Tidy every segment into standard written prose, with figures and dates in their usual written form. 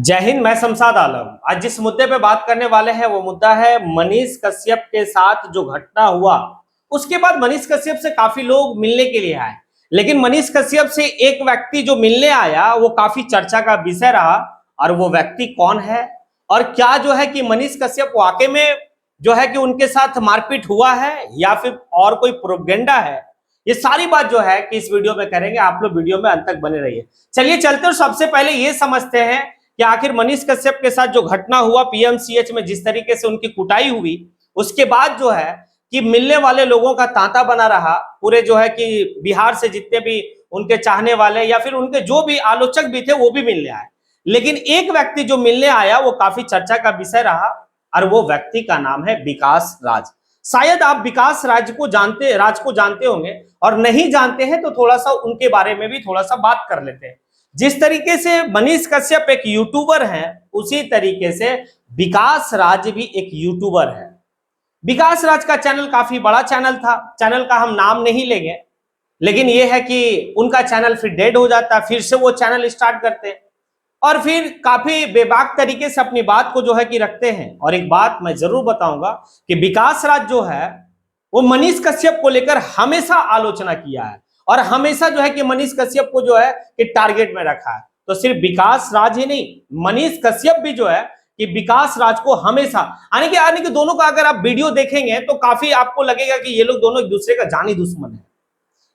जय हिंद। मैं शमशाद आलम। आज जिस मुद्दे पे बात करने वाले हैं वो मुद्दा है मनीष कश्यप के साथ जो घटना हुआ। उसके बाद मनीष कश्यप से काफी लोग मिलने के लिए आए, लेकिन मनीष कश्यप से एक व्यक्ति जो मिलने आया वो काफी चर्चा का विषय रहा। और वो व्यक्ति कौन है और क्या जो है कि मनीष कश्यप वाकई में जो है कि उनके साथ मारपीट हुआ है या फिर और कोई प्रोपेगेंडा है, ये सारी बात जो है कि इस वीडियो में करेंगे। आप लोग वीडियो में अंत तक बने रहिए। चलिए चलते और सबसे पहले ये समझते हैं कि आखिर मनीष कश्यप के साथ जो घटना हुआ पीएमसीएच में, जिस तरीके से उनकी कुटाई हुई, उसके बाद जो है कि मिलने वाले लोगों का तांता बना रहा। पूरे जो है कि बिहार से जितने भी उनके चाहने वाले या फिर उनके जो भी आलोचक भी थे वो भी मिलने आए, लेकिन एक व्यक्ति जो मिलने आया वो काफी चर्चा का विषय रहा और वो व्यक्ति का नाम है विकास राज। शायद आप विकास राज को जानते होंगे, और नहीं जानते हैं तो थोड़ा सा उनके बारे में भी थोड़ा सा बात कर लेते हैं। जिस तरीके से मनीष कश्यप एक यूट्यूबर हैं, उसी तरीके से विकास राज भी एक यूट्यूबर है। विकास राज का चैनल काफी बड़ा चैनल था, चैनल का हम नाम नहीं लेंगे, लेकिन यह है कि उनका चैनल फिर डेड हो जाता है, फिर से वो चैनल स्टार्ट करते हैं और फिर काफी बेबाक तरीके से अपनी बात को जो है कि रखते हैं। और एक बात मैं जरूर बताऊंगा कि विकास राज जो है वो मनीष कश्यप को लेकर हमेशा आलोचना किया है और हमेशा जो है कि मनीष कश्यप को जो है कि टारगेट में रखा है। तो सिर्फ विकास राज ही नहीं, मनीष कश्यप भी जो है कि विकास राज को हमेशा यानी कि दोनों का अगर आप वीडियो देखेंगे तो काफी आपको लगेगा कि ये लोग दोनों एक दूसरे का जानी दुश्मन है।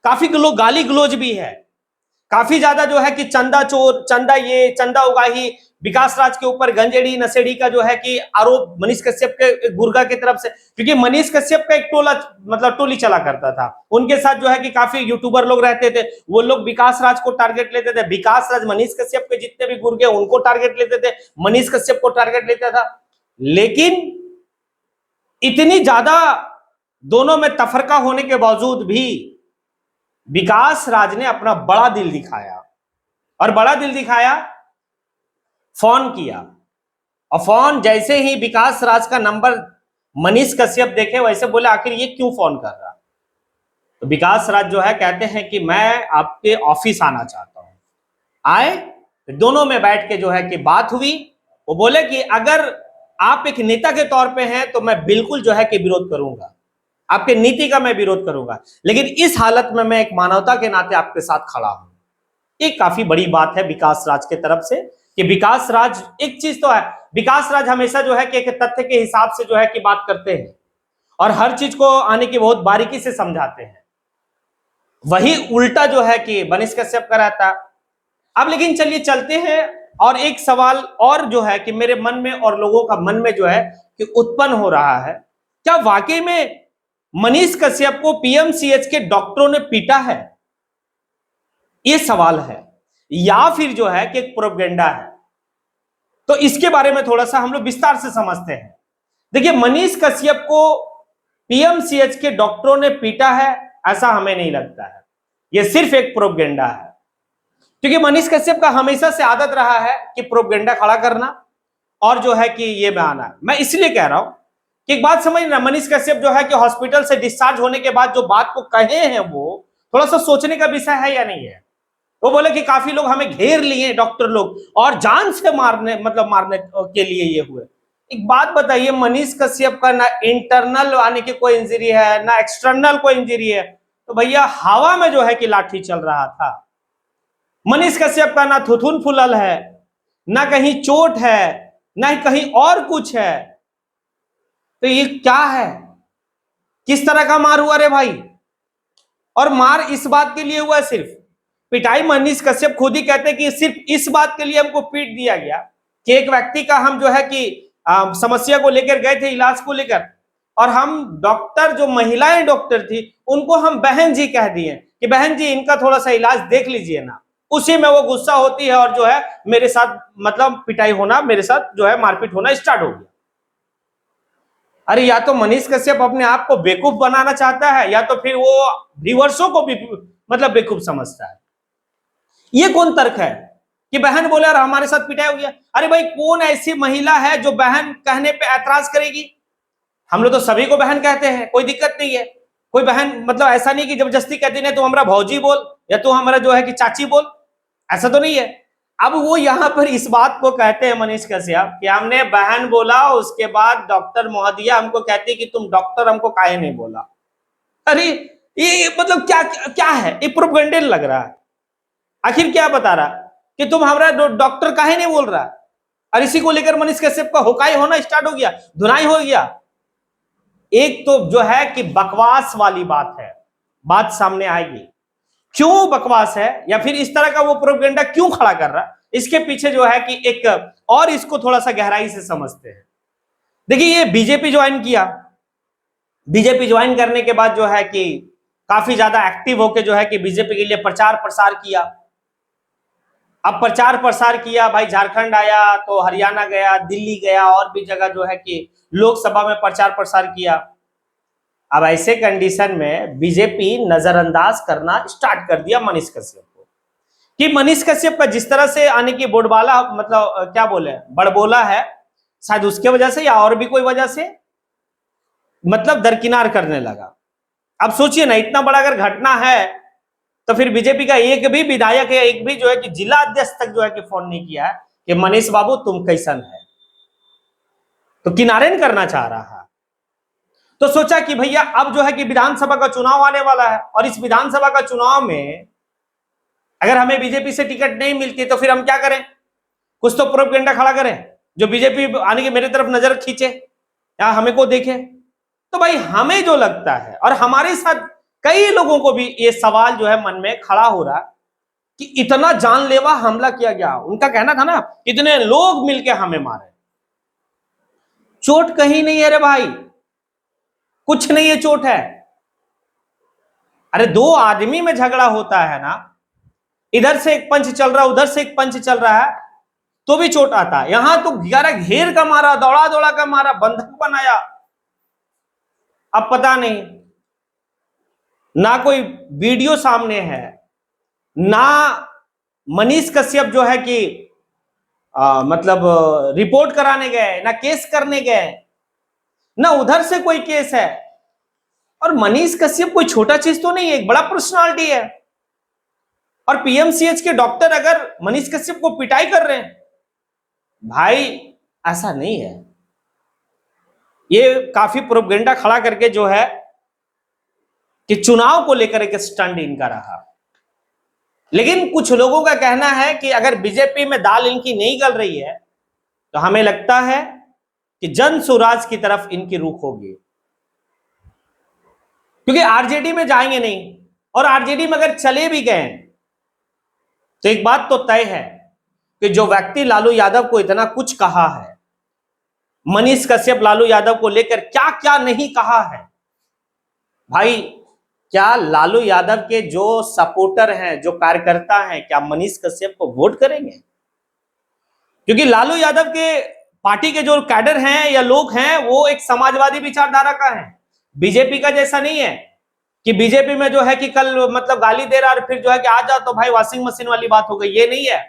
काफी लोग गाली गलौज भी है, काफी ज्यादा जो है कि चंदा चोर, चंदा ये, चंदा उगाही, विकास राज के ऊपर गंजेड़ी नशेड़ी का जो है कि आरोप मनीष कश्यप के गुर्गा की तरफ से, क्योंकि मनीष कश्यप का एक टोली चला करता था। उनके साथ जो है कि काफी यूट्यूबर लोग रहते थे, वो लोग विकास राज को टारगेट लेते थे। विकास राज मनीष कश्यप के जितने भी गुर्गे उनको टारगेट लेते थे, मनीष कश्यप को टारगेट लेता था। लेकिन इतनी ज्यादा दोनों में तफरका होने के बावजूद भी विकास राज ने अपना बड़ा दिल दिखाया, और बड़ा दिल दिखाया, फोन किया। और फोन जैसे ही विकास राज का नंबर मनीष कश्यप देखे वैसे बोले आखिर ये क्यों फोन कर रहा। तो विकास राज जो है कहते हैं कि मैं आपके ऑफिस आना चाहता हूं। आए, दोनों में बैठ के जो है कि बात हुई। वो बोले कि अगर आप एक नेता के तौर पे हैं तो मैं बिल्कुल जो है कि विरोध करूंगा, आपके नीति का मैं विरोध करूंगा, लेकिन इस हालत में मैं एक मानवता के नाते आपके साथ खड़ा हूं। ये काफी बड़ी बात है विकास राज के तरफ से कि विकास राज, एक चीज तो है, विकास राज हमेशा जो है कि एक तथ्य के हिसाब से जो है कि बात करते हैं और हर चीज को आने की बहुत बारीकी से समझाते हैं। वही उल्टा जो है कि मनीष कश्यप का रहता। अब लेकिन चलिए चलते हैं, और एक सवाल और जो है कि मेरे मन में और लोगों का मन में जो है कि उत्पन्न हो रहा है, क्या वाकई में मनीष कश्यप को पीएमसीएच के डॉक्टरों ने पीटा है? यह सवाल है, या फिर जो है कि एक प्रोपेगेंडा है? तो इसके बारे में थोड़ा सा हम लोग विस्तार से समझते हैं। देखिए, मनीष कश्यप को पीएमसीएच के डॉक्टरों ने पीटा है ऐसा हमें नहीं लगता है, यह सिर्फ एक प्रोपेगेंडा है। क्योंकि मनीष कश्यप का हमेशा से आदत रहा है कि प्रोपेगेंडा खड़ा करना और जो है कि ये बहाना। मैं इसलिए कह रहा हूं कि एक बात समझना, मनीष कश्यप जो है कि हॉस्पिटल से डिस्चार्ज होने के बाद जो बात को कहे हैं वो थोड़ा सा सोचने का विषय है या नहीं है। वो बोले कि काफी लोग हमें घेर लिए डॉक्टर लोग और जान से मारने के लिए ये हुए। एक बात बताइए, मनीष कश्यप का ना इंटरनल आने की कोई इंजरी है ना एक्सटर्नल कोई इंजरी है, तो भैया हवा में जो है कि लाठी चल रहा था। मनीष कश्यप का ना थुथुन फुलल है, ना कहीं चोट है, ना कहीं और कुछ है। तो ये क्या है, किस तरह का मार हुआ रे भाई? और मार इस बात के लिए हुआ, सिर्फ पिटाई मनीष कश्यप खुद ही कहते हैं कि सिर्फ इस बात के लिए हमको पीट दिया गया कि एक व्यक्ति का हम जो है कि समस्या को लेकर गए थे, इलाज को लेकर, और हम डॉक्टर, जो महिलाएं डॉक्टर थी, उनको हम बहन जी कह दिए कि बहन जी इनका थोड़ा सा इलाज देख लीजिए ना। उसी में वो गुस्सा होती है और जो है मेरे साथ पिटाई होना, मेरे साथ जो है मारपीट होना स्टार्ट हो गया। अरे या तो मनीष कश्यप अपने आप को बेवकूफ बनाना चाहता है या तो फिर वो व्यूअर्सों को भी बेवकूफ समझता है। ये कौन तर्क है कि बहन बोले और हमारे साथ पिटाई हो गया? अरे भाई, कौन ऐसी महिला है जो बहन कहने पे ऐतराज करेगी? हम लोग तो सभी को बहन कहते हैं, कोई दिक्कत नहीं है। कोई बहन ऐसा नहीं कि जबरदस्ती कहती नहीं, तू हमारा भौजी बोल या तू हमारा जो है कि चाची बोल, ऐसा तो नहीं है। अब वो यहां पर इस बात को कहते हैं मनीष कश्यप कि हमने बहन बोला, उसके बाद डॉक्टर महोदया हमको कहती कि तुम डॉक्टर, हमको काहे नहीं बोला। अरे ये मतलब क्या क्या है, ये प्रोपेगेंडा लग रहा है। आखिर क्या बता रहा कि तुम हमारा डॉक्टर काहे नहीं बोल रहा। और इसी को लेकर मनीष कश्यप का हुकाई होना स्टार्ट हो गया, धुनाई हो गया। एक तो जो है कि बकवास वाली बात है, बात सामने आएगी क्यों बकवास है, या फिर इस तरह का वो प्रोपेगेंडा क्यों खड़ा कर रहा, इसके पीछे जो है कि एक और इसको थोड़ा सा गहराई से समझते हैं। देखिए ये बीजेपी ज्वाइन किया, बीजेपी ज्वाइन करने के बाद जो है कि काफी ज्यादा एक्टिव होके जो है कि बीजेपी के लिए प्रचार प्रसार किया। अब प्रचार प्रसार किया भाई, झारखंड आया तो हरियाणा गया, दिल्ली गया, और भी जगह जो है कि लोकसभा में प्रचार प्रसार किया। अब ऐसे कंडीशन में बीजेपी नजरअंदाज करना स्टार्ट कर दिया मनीष कश्यप को, कि मनीष कश्यप का जिस तरह से आने की बोलबाला, मतलब क्या बोले, बड़बोला है, शायद उसके वजह से या और भी कोई वजह से मतलब दरकिनार करने लगा। अब सोचिए ना, इतना बड़ा अगर घटना है तो फिर बीजेपी का एक भी विधायक है, एक भी जो है कि जिला अध्यक्ष तक जो है कि फोन नहीं किया है कि मनीष बाबू तुम कैसन है, तो किनारे करना चाह रहा है। तो सोचा कि भैया अब जो है कि विधानसभा का चुनाव आने वाला है, और इस विधानसभा का चुनाव में अगर हमें बीजेपी से टिकट नहीं मिलती तो फिर हम क्या करें, कुछ तो प्रोपेगेंडा खड़ा करें जो बीजेपी आने की मेरी तरफ नजर खींचे या हमें को देखे। तो भाई हमें जो लगता है, और हमारे साथ कई लोगों को भी ये सवाल जो है मन में खड़ा हो रहा कि इतना जानलेवा हमला किया गया। उनका कहना था ना, कितने लोग मिलके हमें मारे, चोट कहीं नहीं है रे भाई, कुछ नहीं है, चोट है। अरे दो आदमी में झगड़ा होता है ना, इधर से एक पंच चल रहा है, उधर से एक पंच चल रहा है, तो भी चोट आता है। यहां तो घेर का मारा, दौड़ा दौड़ा का मारा, बंधक बनाया। अब पता नहीं, ना कोई वीडियो सामने है, ना मनीष कश्यप जो है कि मतलब रिपोर्ट कराने गए, ना केस करने गए, ना उधर से कोई केस है। और मनीष कश्यप कोई छोटा चीज तो नहीं है, एक बड़ा पर्सनालिटी है। और पीएमसीएच के डॉक्टर अगर मनीष कश्यप को पिटाई कर रहे हैं, भाई ऐसा नहीं है। ये काफी प्रोपेगेंडा खड़ा करके जो है कि चुनाव को लेकर एक स्टंट इनका रहा। लेकिन कुछ लोगों का कहना है कि अगर बीजेपी में दाल इनकी नहीं गल रही है तो हमें लगता है कि जन स्वराज की तरफ इनकी रुख होगी, क्योंकि आरजेडी में जाएंगे नहीं। और आरजेडी में अगर चले भी गए तो एक बात तो तय है कि जो व्यक्ति लालू यादव को इतना कुछ कहा है, मनीष कश्यप लालू यादव को लेकर क्या क्या नहीं कहा है, भाई क्या लालू यादव के जो सपोर्टर हैं, जो कार्यकर्ता हैं, क्या मनीष कश्यप को वोट करेंगे? क्योंकि लालू यादव के पार्टी के जो कैडर हैं या लोग हैं, वो एक समाजवादी विचारधारा का है। बीजेपी का जैसा नहीं है कि बीजेपी में जो है कि कल मतलब गाली दे रहा और फिर जो है कि आ जाओ तो भाई वॉशिंग मशीन वाली बात हो गई, ये नहीं है।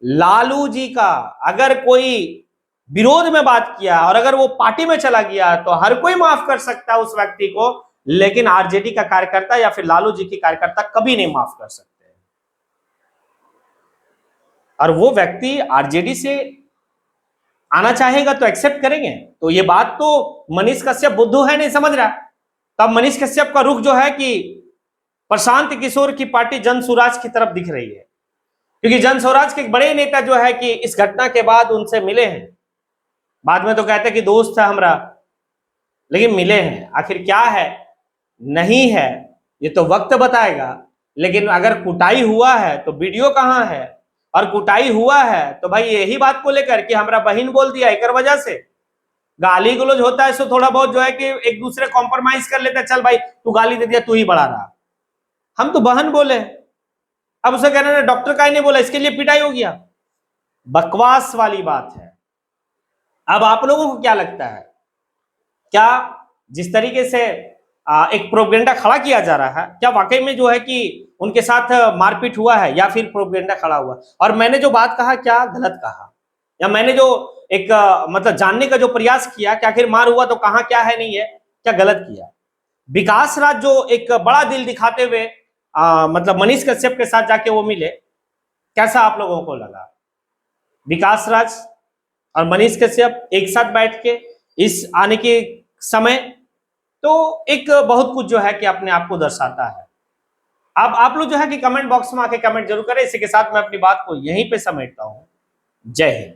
लालू जी का अगर कोई विरोध में बात किया और अगर वो पार्टी में चला गया तो हर कोई माफ कर सकता है उस व्यक्ति को, लेकिन आरजेडी का कार्यकर्ता या फिर लालू जी की कार्यकर्ता कभी नहीं माफ कर सकते। और वो व्यक्ति आरजेडी से आना चाहेगा तो एक्सेप्ट करेंगे। तो ये बात तो मनीष कश्यप बुद्धू है, नहीं समझ रहा। तब मनीष कश्यप का रुख जो है कि प्रशांत किशोर की पार्टी जन स्वराज की तरफ दिख रही है, क्योंकि जन स्वराज के बड़े नेता जो है कि इस घटना के बाद उनसे मिले हैं। बाद में तो कहते कि दोस्त है हमारा, लेकिन मिले हैं। आखिर क्या है नहीं है ये तो वक्त बताएगा। लेकिन अगर कुटाई हुआ है तो वीडियो कहां है, और कुटाई हुआ है तो भाई यही बात को लेकर कि हमारा बहन बोल दिया, एक वजह से गाली गलौज होता है, सो थोड़ा बहुत जो है कि एक दूसरे कॉम्प्रोमाइज कर लेते हैं, चल भाई तू गाली दे दिया, तू ही बड़ा रहा, हम तो बहन बोले। अब उसे कहना डॉक्टर का ही नहीं बोला, इसके लिए पिटाई हो गया। बकवास वाली बात है। अब आप लोगों को क्या लगता है, क्या जिस तरीके से एक प्रोपेगेंडा खड़ा किया जा रहा है, क्या वाकई में जो है कि उनके साथ मारपीट हुआ है या फिर प्रोपेगेंडा खड़ा हुआ? और मैंने जो बात कहा क्या गलत कहा, या मैंने जो एक मतलब जानने का जो प्रयास किया कि आखिर मार हुआ तो कहां क्या है नहीं है, क्या गलत किया? विकास राज जो एक बड़ा दिल दिखाते हुए मतलब मनीष कश्यप के साथ जाके वो मिले, कैसा आप लोगों को लगा? विकास राज और मनीष कश्यप एक साथ बैठ के इस आने के समय, तो एक बहुत कुछ जो है कि अपने आप को दर्शाता है। अब आप लोग जो है कि कमेंट बॉक्स में आके कमेंट जरूर करें। इसी के साथ मैं अपनी बात को यहीं पे समेटता हूं। जय हिंद।